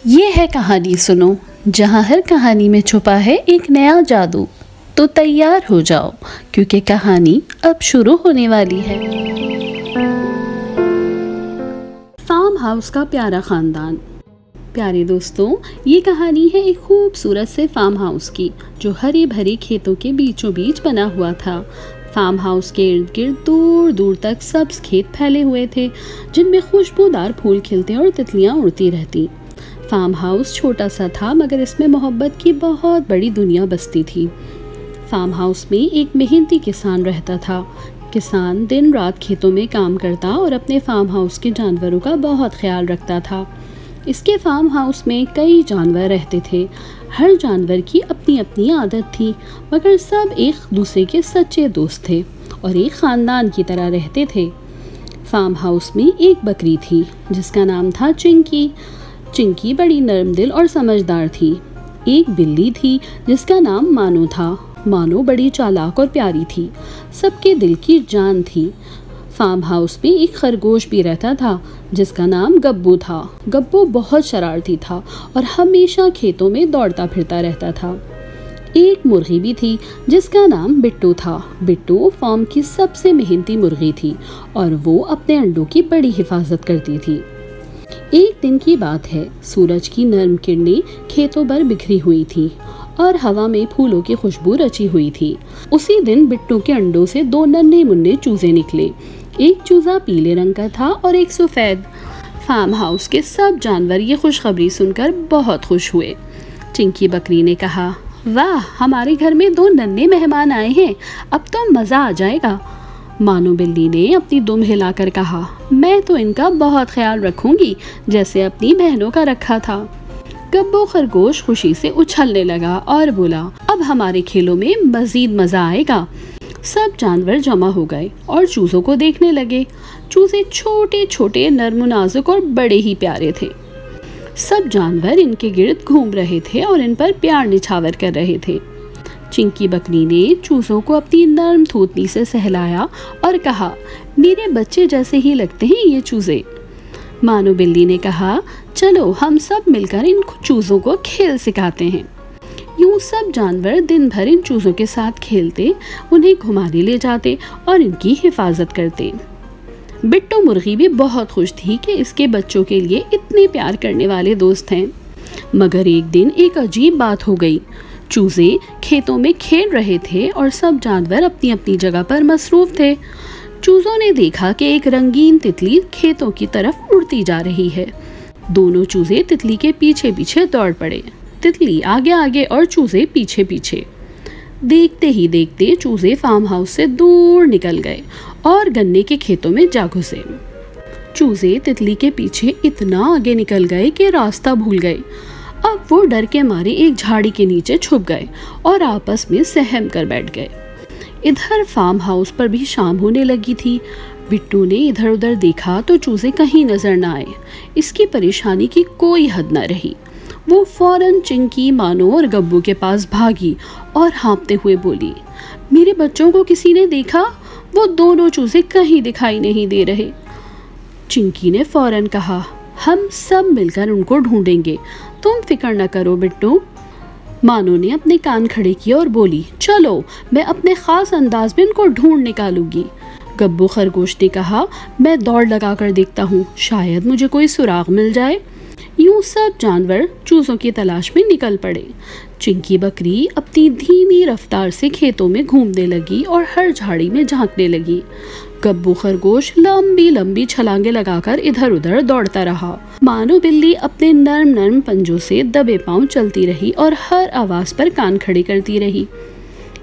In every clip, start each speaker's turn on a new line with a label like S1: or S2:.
S1: یہ ہے کہانی سنو، جہاں ہر کہانی میں چھپا ہے ایک نیا جادو۔ تو تیار ہو جاؤ کیونکہ کہانی اب شروع ہونے والی ہے۔ فارم ہاؤس کا پیارا خاندان۔ پیارے دوستوں، یہ کہانی ہے ایک خوبصورت سے فارم ہاؤس کی، جو ہرے بھرے کھیتوں کے بیچوں بیچ بنا ہوا تھا۔ فارم ہاؤس کے ارد گرد دور دور تک سبز کھیت پھیلے ہوئے تھے، جن میں خوشبودار پھول کھلتے اور تتلیاں اڑتی رہتی۔ فارم ہاؤس چھوٹا سا تھا، مگر اس میں محبت کی بہت بڑی دنیا بستی تھی۔ فارم ہاؤس میں ایک محنتی کسان رہتا تھا۔ کسان دن رات کھیتوں میں کام کرتا اور اپنے فارم ہاؤس کے جانوروں کا بہت خیال رکھتا تھا۔ اس کے فارم ہاؤس میں کئی جانور رہتے تھے۔ ہر جانور کی اپنی اپنی عادت تھی، مگر سب ایک دوسرے کے سچے دوست تھے اور ایک خاندان کی طرح رہتے تھے۔ فارم ہاؤس میں ایک بکری تھی جس کا نام تھا چنکی۔ چنکی بڑی نرم دل اور سمجھدار تھی۔ ایک بلی تھی جس کا نام مانو تھا۔ مانو بڑی چالاک اور پیاری تھی، سب کے دل کی جان تھی۔ فارم ہاؤس میں ایک خرگوش بھی رہتا تھا جس کا نام گبو تھا۔ گبو بہت شرارتی تھا اور ہمیشہ کھیتوں میں دوڑتا پھرتا رہتا تھا۔ ایک مرغی بھی تھی جس کا نام بٹو تھا۔ بٹو فارم کی سب سے محنتی مرغی تھی اور وہ اپنے انڈوں کی بڑی حفاظت کرتی تھی۔ ایک دن کی بات ہے، سورج کی نرم کرنیں کھیتوں پر بکھری ہوئی تھی اور ہوا میں پھولوں کی خوشبو رچی ہوئی تھی۔ اسی دن بٹو کے انڈوں سے دو ننھے منھے چوزے نکلے۔ ایک چوزا پیلے رنگ کا تھا اور ایک سفید۔ فارم ہاؤس کے سب جانور یہ خوشخبری سن کر بہت خوش ہوئے۔ چنکی بکری نے کہا، واہ، ہمارے گھر میں دو ننھے مہمان آئے ہیں، اب تو مزہ آ جائے گا۔ مانو بلی نے اپنی دم ہلا کر کہا، میں تو ان کا بہت خیال رکھوں گی، جیسے اپنی بہنوں کا رکھا تھا۔ گبو خرگوش خوشی سے اچھلنے لگا اور بولا، اب ہمارے کھیلوں میں مزید مزہ آئے گا۔ سب جانور جمع ہو گئے اور چوزوں کو دیکھنے لگے۔ چوزے چھوٹے چھوٹے، نرم و نازک اور بڑے ہی پیارے تھے۔ سب جانور ان کے گرد گھوم رہے تھے اور ان پر پیار نچھاور کر رہے تھے۔ چنکی بکری نے چوزوں کو اپنی نرم تھوتنی سے سہلایا اور کہا، میرے بچے جیسے ہی لگتے ہیں یہ چوزے۔ مانو بلی نے کہا، چلو ہم سب مل کر ان چوزوں کو کھیل سکھاتے ہیں۔ یوں سب جانور دن بھر ان چوزوں کے ساتھ کھیلتے، انہیں گھمانے لے جاتے اور ان کی حفاظت کرتے۔ بٹو مرغی بھی بہت خوش تھی کہ اس کے بچوں کے لیے اتنے پیار کرنے والے دوست ہیں۔ مگر ایک دن ایک عجیب بات ہو گئی۔ چوزے کھیتوں میں کھیل رہے تھے اور سب جانور اپنی اپنی جگہ پر مصروف تھے۔ چوزوں نے دیکھا کہ ایک رنگین تتلی کھیتوں کی طرف اڑتی جا رہی ہے۔ دونوں چوزے تتلی کے پیچھے پیچھے دوڑ پڑے، تتلی آگے آگے اور چوزے پیچھے پیچھے۔ دیکھتے ہی دیکھتے چوزے فارم ہاؤس سے دور نکل گئے اور گنے کے کھیتوں میں جا گھسے۔ چوزے تتلی کے پیچھے اتنا آگے نکل گئے کہ راستہ بھول گئے۔ اب وہ ڈر کے مارے ایک جھاڑی کے نیچے چھپ گئے اور آپس میں سہم کر بیٹھ گئے۔ ادھر فارم ہاؤس پر بھی شام ہونے لگی تھی۔ بٹو نے ادھر ادھر دیکھا تو چوزے کہیں نظر نہ آئے۔ اس کی پریشانی کی کوئی حد نہ رہی۔ وہ فوراً چنکی، مانو اور گبو کے پاس بھاگی اور ہانپتے ہوئے بولی، میرے بچوں کو کسی نے دیکھا؟ وہ دونوں چوزے کہیں دکھائی نہیں دے رہے۔ چنکی نے فوراً کہا، ہم سب مل کر ان کو ڈھونڈیں گے، تم فکر نہ کرو بٹو۔ مانو نے اپنے کان کھڑے کیے اور بولی، چلو میں اپنے خاص انداز میں ان کو ڈھونڈ نکالوں گی۔ گبو خرگوش نے کہا، میں دوڑ لگا کر دیکھتا ہوں، شاید مجھے کوئی سراغ مل جائے۔ یوں سب جانور چوزوں کی تلاش میں نکل پڑے۔ چنکی بکری اپنی دھیمی رفتار سے کھیتوں میں گھومنے لگی اور ہر جھاڑی میں جھانکنے لگی۔ گبو خرگوش لمبی لمبی چھلانگیں لگا کر ادھر ادھر دوڑتا رہا۔ مانو بلی اپنے نرم نرم پنجوں سے دبے پاؤں چلتی رہی اور ہر آواز پر کان کھڑے کرتی رہی۔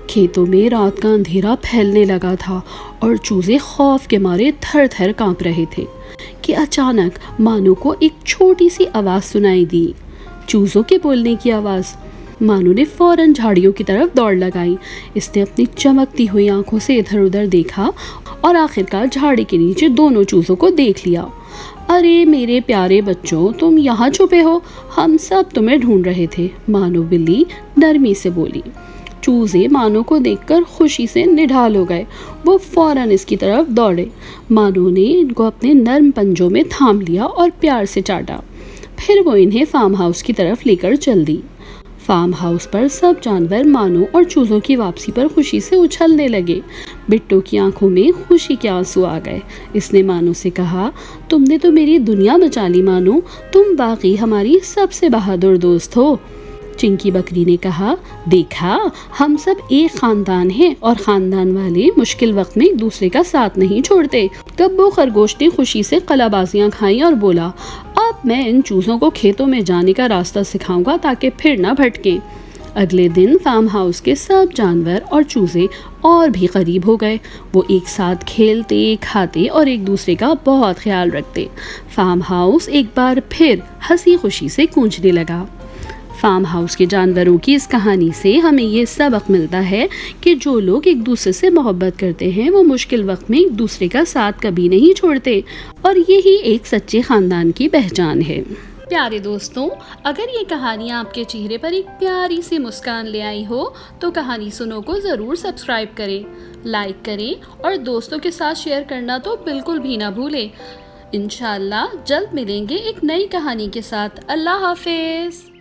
S1: کھیتوں میں رات کا اندھیرا پھیلنے لگا تھا اور چوزے خوف کے مارے تھر تھر کانپ رہے تھے کہ اچانک مانو کو ایک چھوٹی سی آواز سنائی دی، چوزوں کے بولنے کی آواز۔ مانو نے فوراً جھاڑیوں کی طرف دوڑ لگائی۔ اس نے اپنی چمکتی ہوئی آنکھوں سے ادھر ادھر دیکھا اور آخرکار جھاڑی کے نیچے دونوں چوزوں کو دیکھ لیا۔ ارے میرے پیارے بچوں، تم یہاں چھپے ہو، ہم سب تمہیں ڈھونڈ رہے تھے، مانو بلی نرمی سے بولی۔ چوزے مانو کو دیکھ کر خوشی سے نڈھال ہو گئے۔ وہ فوراً اس کی طرف دوڑے۔ مانو نے ان کو اپنے نرم پنجوں میں تھام لیا اور پیار سے چاٹا۔ پھر وہ انہیں فارم ہاؤس کی طرف لے کر چل دی۔ فارم ہاؤس پر سب جانور مانو اور چوزوں کی واپسی پر خوشی سے اچھلنے لگے۔ بٹو کی آنکھوں میں خوشی کے آنسو آ گئے۔ اس نے مانو سے کہا، تم نے تو میری دنیا بچا لی مانو، تم واقعی ہماری سب سے بہادر دوست ہو۔ چنکی بکری نے کہا، دیکھا، ہم سب ایک خاندان ہیں اور خاندان والے مشکل وقت میں ایک دوسرے کا ساتھ نہیں چھوڑتے۔ گبو خرگوش نے خوشی سے قلا بازیاں کھائیں اور بولا، اب میں ان چوزوں کو کھیتوں میں جانے کا راستہ سکھاؤں گا تاکہ پھر نہ بھٹکیں۔ اگلے دن فارم ہاؤس کے سب جانور اور چوزے اور بھی قریب ہو گئے۔ وہ ایک ساتھ کھیلتے، کھاتے اور ایک دوسرے کا بہت خیال رکھتے۔ فارم ہاؤس ایک بار پھر ہنسی خوشی سے گونجنے لگا۔ فارم ہاؤس کے جانوروں کی اس کہانی سے ہمیں یہ سبق ملتا ہے کہ جو لوگ ایک دوسرے سے محبت کرتے ہیں وہ مشکل وقت میں ایک دوسرے کا ساتھ کبھی نہیں چھوڑتے، اور یہی ایک سچے خاندان کی پہچان ہے۔ پیارے دوستوں، اگر یہ کہانی آپ کے چہرے پر ایک پیاری سی مسکان لے آئی ہو تو کہانی سنو کو ضرور سبسکرائب کریں، لائک کریں اور دوستوں کے ساتھ شیئر کرنا تو بالکل بھی نہ بھولیں۔ انشاءاللہ جلد ملیں گے ایک نئی کہانی کے ساتھ۔ اللہ حافظ۔